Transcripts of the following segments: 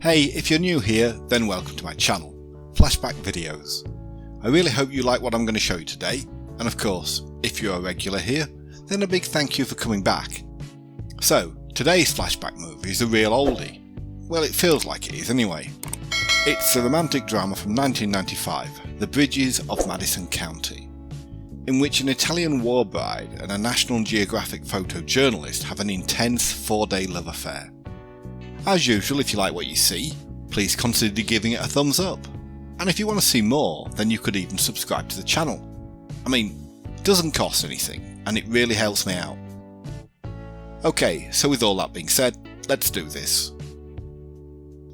Hey, if you're new here, then welcome to my channel, Flashback Videos. I really hope you like what I'm going to show you today, and of course, if you're a regular here, then a big thank you for coming back. So, today's flashback movie is a real oldie. Well, it feels like it is anyway. It's a romantic drama from 1995, The Bridges of Madison County, in which an Italian war bride and a National Geographic photojournalist have an intense 4-day love affair. As usual, if you like what you see, please consider giving it a thumbs up. And if you want to see more, then you could even subscribe to the channel. I mean, it doesn't cost anything, and it really helps me out. Okay, so with all that being said, let's do this.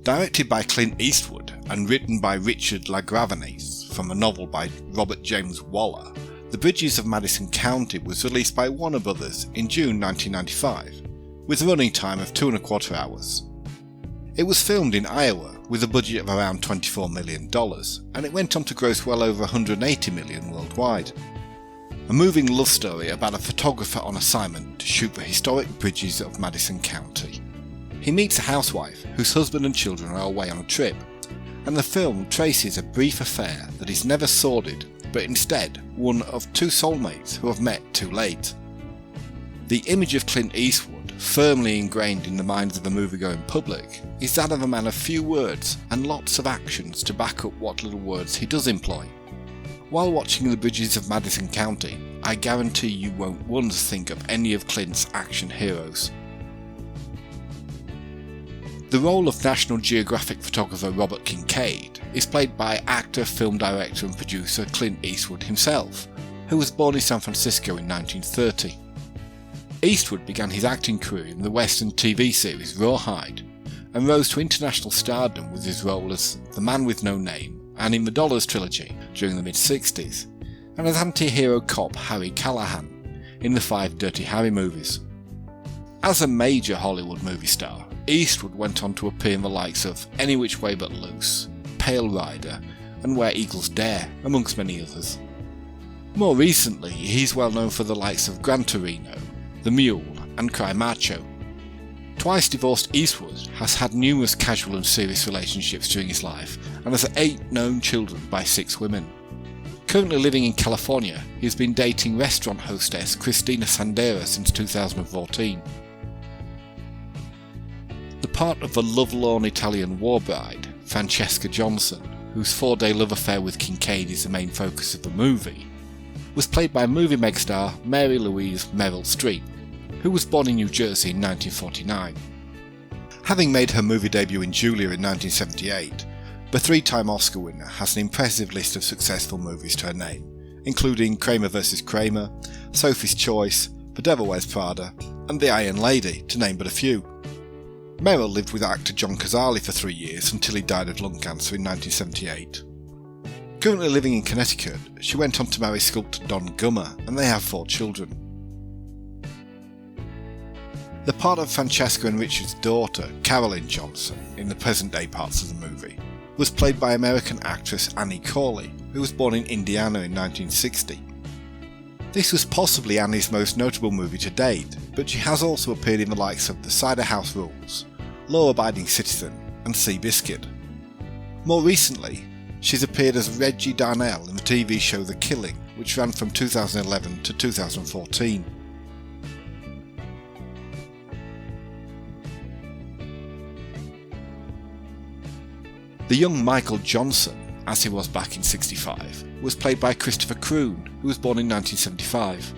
Directed by Clint Eastwood and written by Richard LaGravenese from a novel by Robert James Waller, The Bridges of Madison County was released by Warner Brothers in June 1995, with a running time of 2¼ hours. It was filmed in Iowa with a budget of around $24 million, and it went on to gross well over $180 million worldwide. A moving love story about a photographer on assignment to shoot the historic Bridges of Madison County. He meets a housewife whose husband and children are away on a trip, and the film traces a brief affair that is never sordid, but instead one of two soulmates who have met too late. The image of Clint Eastwood, firmly ingrained in the minds of the moviegoing public, is that of a man of few words and lots of actions to back up what little words he does employ. While watching The Bridges of Madison County, I guarantee you won't once think of any of Clint's action heroes. The role of National Geographic photographer Robert Kincaid is played by actor, film director and producer Clint Eastwood himself, who was born in San Francisco in 1930. Eastwood began his acting career in the Western TV series Rawhide, and rose to international stardom with his role as the Man with No Name and in the Dollars trilogy during the mid-60s, and as anti-hero cop Harry Callahan in the 5 Dirty Harry movies. As a major Hollywood movie star, Eastwood went on to appear in the likes of Any Which Way But Loose, Pale Rider and Where Eagles Dare, amongst many others. More recently, he's well known for the likes of Gran Torino, The Mule and Cry Macho. Twice divorced, Eastwood has had numerous casual and serious relationships during his life and has 8 known children by 6 women. Currently living in California, he has been dating restaurant hostess Cristina Sandera since 2014. The part of the lovelorn Italian war bride, Francesca Johnson, whose 4-day love affair with Kincaid is the main focus of the movie, was played by movie megastar Mary Louise Meryl Streep, who was born in New Jersey in 1949. Having made her movie debut in Julia in 1978, the 3-time Oscar winner has an impressive list of successful movies to her name, including Kramer vs. Kramer, Sophie's Choice, The Devil Wears Prada, and The Iron Lady, to name but a few. Meryl lived with actor John Cazale for 3 years until he died of lung cancer in 1978. Currently living in Connecticut, she went on to marry sculptor Don Gummer, and they have 4 children. The part of Francesca and Richard's daughter, Carolyn Johnson, in the present-day parts of the movie, was played by American actress Annie Corley, who was born in Indiana in 1960. This was possibly Annie's most notable movie to date, but she has also appeared in the likes of The Cider House Rules, Law Abiding Citizen and Seabiscuit. More recently, she's appeared as Reggie Darnell in the TV show The Killing, which ran from 2011 to 2014. The young Michael Johnson, as he was back in '65, was played by Christopher Kroon, who was born in 1975.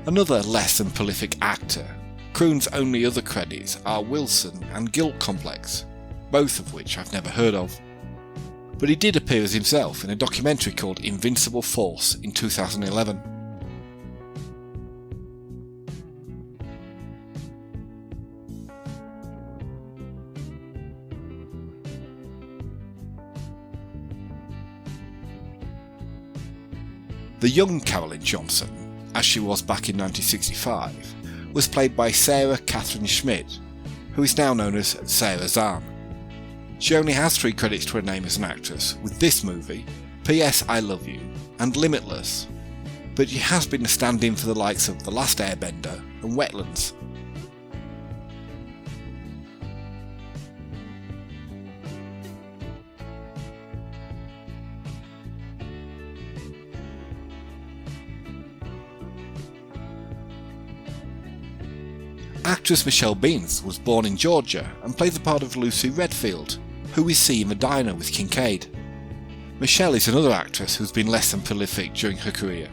Another less than prolific actor, Kroon's only other credits are Wilson and Guilt Complex, both of which I've never heard of. But he did appear as himself in a documentary called Invincible Force in 2011. The young Carolyn Johnson, as she was back in 1965, was played by Sarah Kathryn Schmitt, who is now known as Sarah Zahn. She only has 3 credits to her name as an actress, with this movie, P.S. I Love You, and Limitless, but she has been a stand-in for the likes of The Last Airbender and Wetlands. Actress Michelle Beans was born in Georgia and played the part of Lucy Redfield, who we see in the diner with Kincaid. Michelle is another actress who's been less than prolific during her career,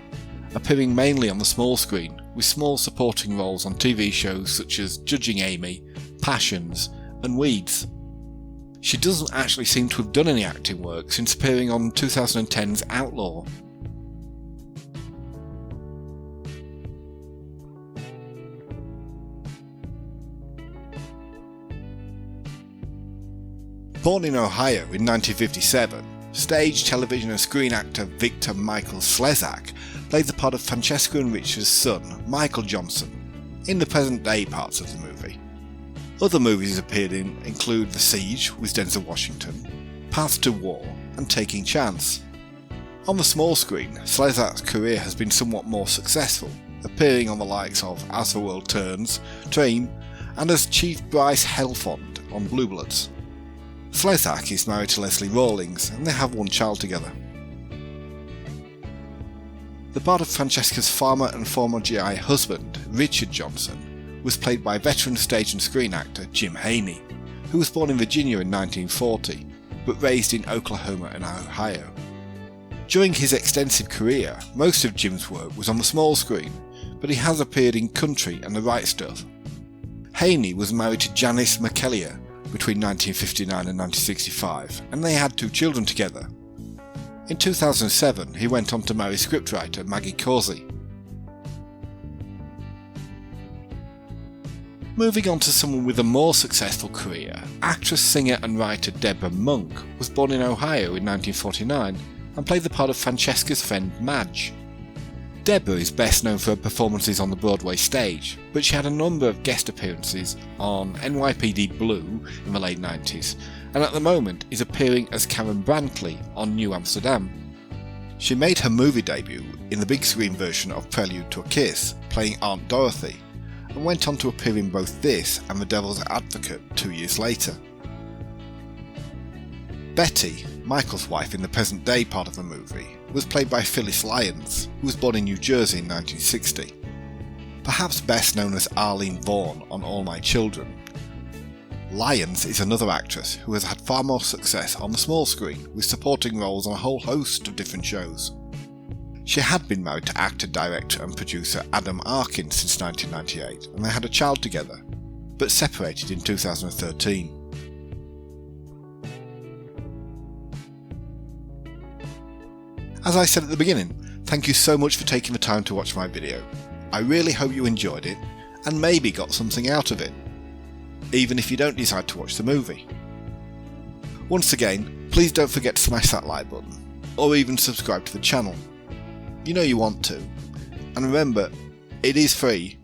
appearing mainly on the small screen with small supporting roles on TV shows such as Judging Amy, Passions and Weeds. She doesn't actually seem to have done any acting work since appearing on 2010's Outlaw. Born in Ohio in 1957, stage, television and screen actor Victor Michael Slezak played the part of Francesca and Richard's son, Michael Johnson, in the present-day parts of the movie. Other movies he's appeared in include The Siege with Denzel Washington, Path to War and Taking Chance. On the small screen, Slezak's career has been somewhat more successful, appearing on the likes of As the World Turns, Dream and as Chief Bryce Helfond on Blue Bloods. Slezak is married to Leslie Rawlings and they have one child together. The part of Francesca's farmer and former GI husband, Richard Johnson, was played by veteran stage and screen actor Jim Haynie, who was born in Virginia in 1940, but raised in Oklahoma and Ohio. During his extensive career, most of Jim's work was on the small screen, but he has appeared in Country and The Right Stuff. Haynie was married to Janice McKellier between 1959 and 1965, and they had 2 children together. In 2007, he went on to marry scriptwriter Maggie Causey. Moving on to someone with a more successful career, actress, singer and writer Deborah Monk was born in Ohio in 1949 and played the part of Francesca's friend Madge. Deborah is best known for her performances on the Broadway stage, but she had a number of guest appearances on NYPD Blue in the late 90s, and at the moment is appearing as Karen Brantley on New Amsterdam. She made her movie debut in the big screen version of Prelude to a Kiss, playing Aunt Dorothy, and went on to appear in both this and The Devil's Advocate 2 years later. Betty, Michael's wife in the present day part of the movie, was played by Phyllis Lyons, who was born in New Jersey in 1960. Perhaps best known as Arlene Vaughn on All My Children, Lyons is another actress who has had far more success on the small screen with supporting roles on a whole host of different shows. She had been married to actor, director and producer Adam Arkin since 1998 and they had a child together, but separated in 2013. As I said at the beginning, thank you so much for taking the time to watch my video. I really hope you enjoyed it and maybe got something out of it, even if you don't decide to watch the movie. Once again, please don't forget to smash that like button, or even subscribe to the channel. You know you want to. And remember, it is free